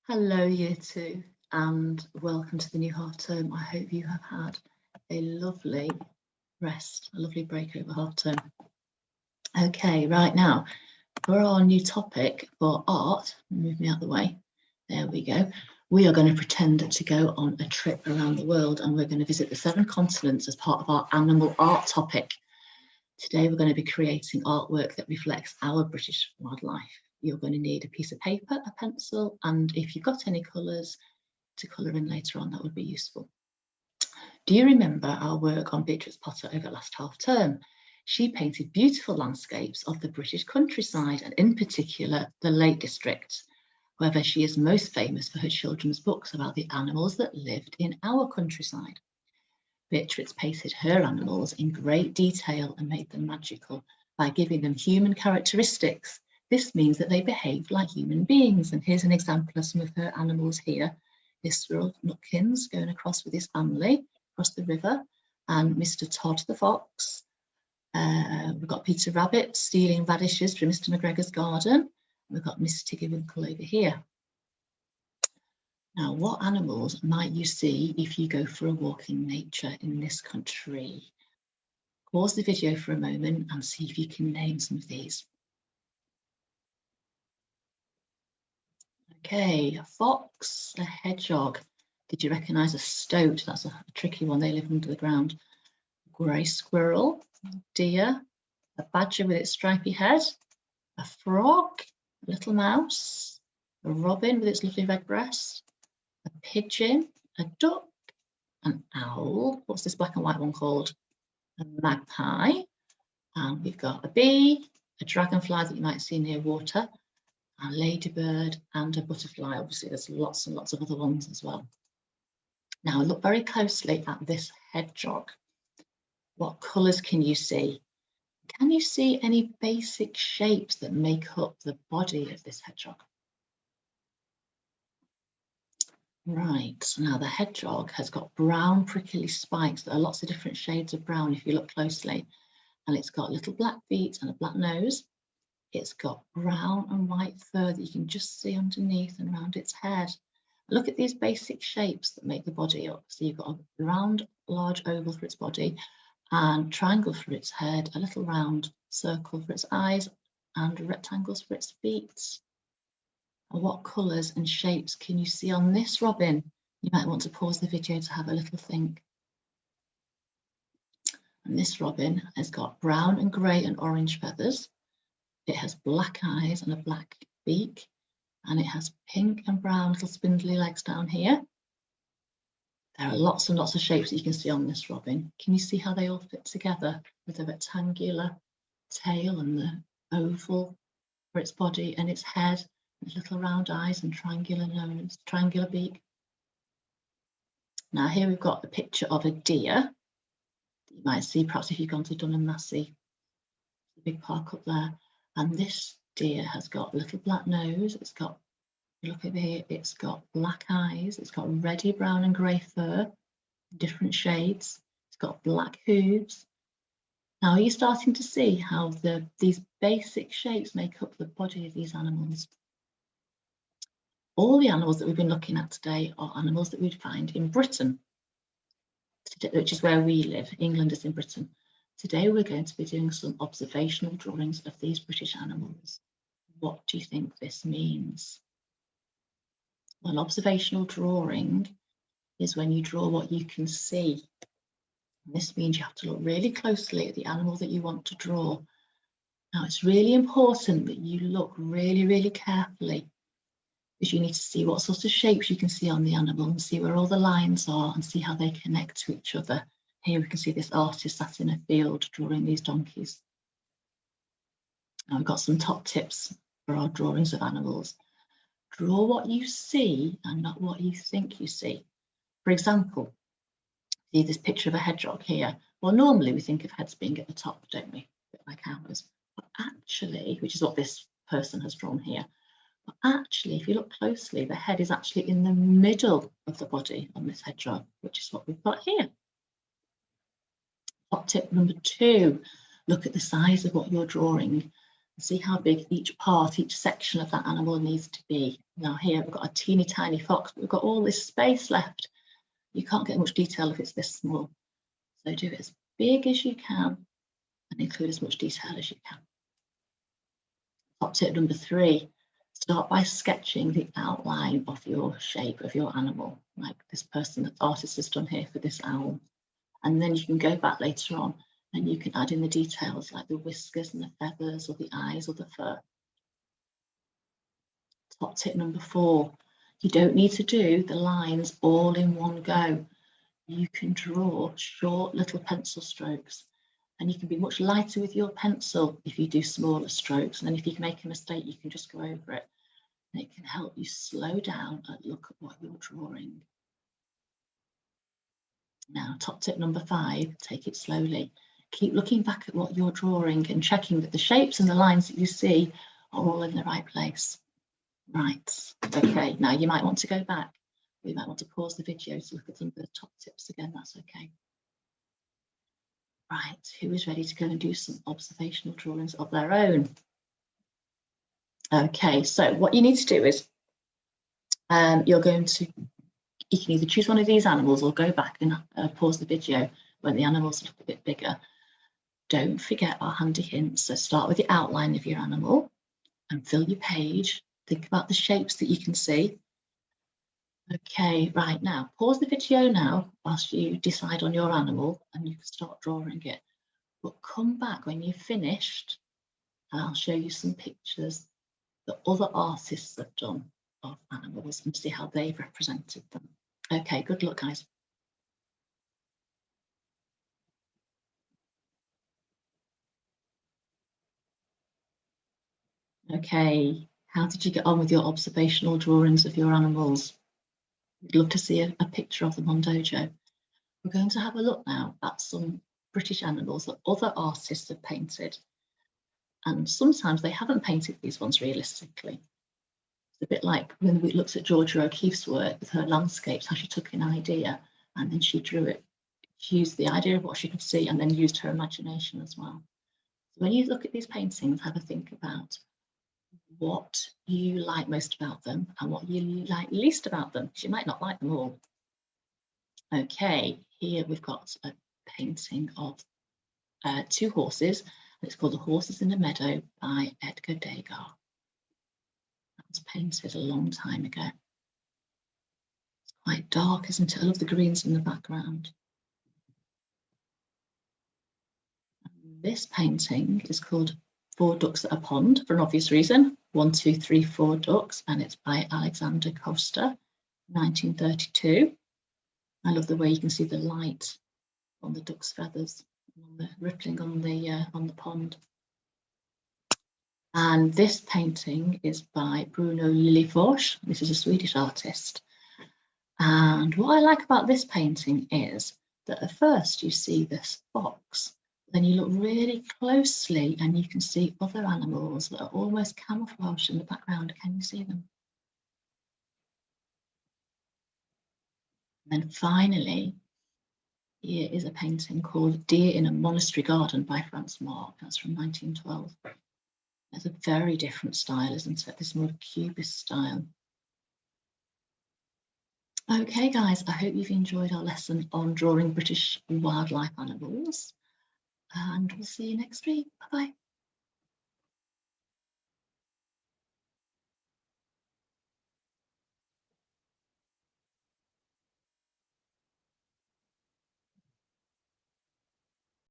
Hello, Year 2, and welcome to the new half term. I hope you have had a lovely rest, a lovely break over half term. Okay, right now, for our new topic for art, move me out of the way, there we go. We are going to pretend to go on a trip around the world, and we're going to visit the 7 continents as part of our animal art topic. Today, we're going to be creating artwork that reflects our British wildlife. You're going to need a piece of paper, a pencil, and if you've got any colours to colour in later on, that would be useful. Do you remember our work on Beatrix Potter over last half term? She painted beautiful landscapes of the British countryside, and in particular the Lake District. However, she is most famous for her children's books about the animals that lived in our countryside. Beatrix painted her animals in great detail and made them magical by giving them human characteristics. This means that they behaved like human beings, and here's an example of some of her animals here. This squirrel Nutkins going across with his family across the river, and Mr. Todd the fox. We've got Peter Rabbit stealing radishes from Mr. McGregor's garden. We've got Miss Tiggerwinkle over here. Now, what animals might you see if you go for a walk in nature in this country? Pause the video for a moment and see if you can name some of these. Okay, a fox, a hedgehog. Did you recognise a stoat? That's a tricky one, they live under the ground. Grey squirrel, deer, a badger with its stripy head, a frog, a little mouse, a robin with its lovely red breast, a pigeon, a duck, an owl. What's this black and white one called? A magpie. And we've got a bee, a dragonfly that you might see near water, a ladybird, and a butterfly. Obviously, there's lots and lots of other ones as well. Now, look very closely at this hedgehog. What colours can you see? Can you see any basic shapes that make up the body of this hedgehog? Right, so now the hedgehog has got brown prickly spikes. There are lots of different shades of brown if you look closely. And it's got little black feet and a black nose. It's got brown and white fur that you can just see underneath and around its head. Look at these basic shapes that make the body up. So you've got a round, large oval for its body, and triangle for its head, a little round circle for its eyes, and rectangles for its feet. And what colours and shapes can you see on this robin? You might want to pause the video to have a little think. And this robin has got brown and grey and orange feathers. It has black eyes and a black beak, and it has pink and brown little spindly legs down here. There are lots and lots of shapes that you can see on this robin. Can you see how they all fit together with the rectangular tail and the oval for its body and its head, and little round eyes and triangular nose, triangular beak? Now here we've got a picture of a deer that you might see perhaps if you've gone to Dunham Massey, the big park up there. And this deer has got a little black nose. It's got, look over here, it's got black eyes. It's got reddy brown and grey fur, different shades. It's got black hooves. Now, are you starting to see how these basic shapes make up the body of these animals? All the animals that we've been looking at today are animals that we'd find in Britain, which is where we live. England is in Britain. Today we're going to be doing some observational drawings of these British animals. What do you think this means? Well, observational drawing is when you draw what you can see. And this means you have to look really closely at the animal that you want to draw. Now, it's really important that you look really, really carefully, because you need to see what sort of shapes you can see on the animal and see where all the lines are and see how they connect to each other. Here we can see this artist sat in a field drawing these donkeys. Now we've got some top tips for our drawings of animals. Draw what you see and not what you think you see. For example, see this picture of a hedgehog here. Well, normally we think of heads being at the top, don't we? A bit like ours. But actually, which is what this person has drawn here, but actually, if you look closely, the head is actually in the middle of the body on this hedgehog, which is what we've got here. Top tip number 2, look at the size of what you're drawing. See how big each part, each section of that animal needs to be. Now here we've got a teeny tiny fox, but we've got all this space left. You can't get much detail if it's this small. So do it as big as you can and include as much detail as you can. Top tip number 3, start by sketching the outline of your shape of your animal, like this person, that artist has done here for this owl. And then you can go back later on and you can add in the details like the whiskers and the feathers or the eyes or the fur. Top tip number 4, you don't need to do the lines all in one go. You can draw short little pencil strokes, and you can be much lighter with your pencil if you do smaller strokes. And then if you can make a mistake, you can just go over it. And it can help you slow down and look at what you're drawing. Now, top tip number 5, take it slowly. Keep looking back at what you're drawing and checking that the shapes and the lines that you see are all in the right place. Right, okay, now you might want to go back. You might want to pause the video to look at some of the top tips again, that's okay. Right, who is ready to go and do some observational drawings of their own? Okay, so what you need to do is you can either choose one of these animals or go back and pause the video when the animals look a bit bigger. Don't forget our handy hints. So start with the outline of your animal and fill your page. Think about the shapes that you can see. Okay, right now, pause the video now whilst you decide on your animal and you can start drawing it. But come back when you've finished and I'll show you some pictures that other artists have done of animals and see how they've represented them. Okay, good luck, guys. Okay, how did you get on with your observational drawings of your animals? We'd love to see a picture of them on Dojo. We're going to have a look now at some British animals that other artists have painted. And sometimes they haven't painted these ones realistically. It's a bit like when we looked at Georgia O'Keeffe's work with her landscapes, how she took an idea and then she drew it. She used the idea of what she could see and then used her imagination as well. So when you look at these paintings, have a think about what you like most about them and what you like least about them, because you might not like them all. Okay, here we've got a painting of 2 horses. It's called The Horses in the Meadow by Edgar Degas. That was painted a long time ago. It's quite dark, isn't it? I love the greens in the background. And this painting is called 4 Ducks at a Pond, for an obvious reason. 1, 2, 3, 4 ducks, and it's by Alexander Costa, 1932. I love the way you can see the light on the duck's feathers, on the rippling on the pond. And this painting is by Bruno Lilliefors. This is a Swedish artist. And what I like about this painting is that at first you see this fox, then you look really closely and you can see other animals that are almost camouflaged in the background. Can you see them? And then finally, here is a painting called Deer in a Monastery Garden by Franz Marc. That's from 1912. It's a very different style, isn't it? This more cubist style. Okay, guys, I hope you've enjoyed our lesson on drawing British wildlife animals. And we'll see you next week. Bye-bye.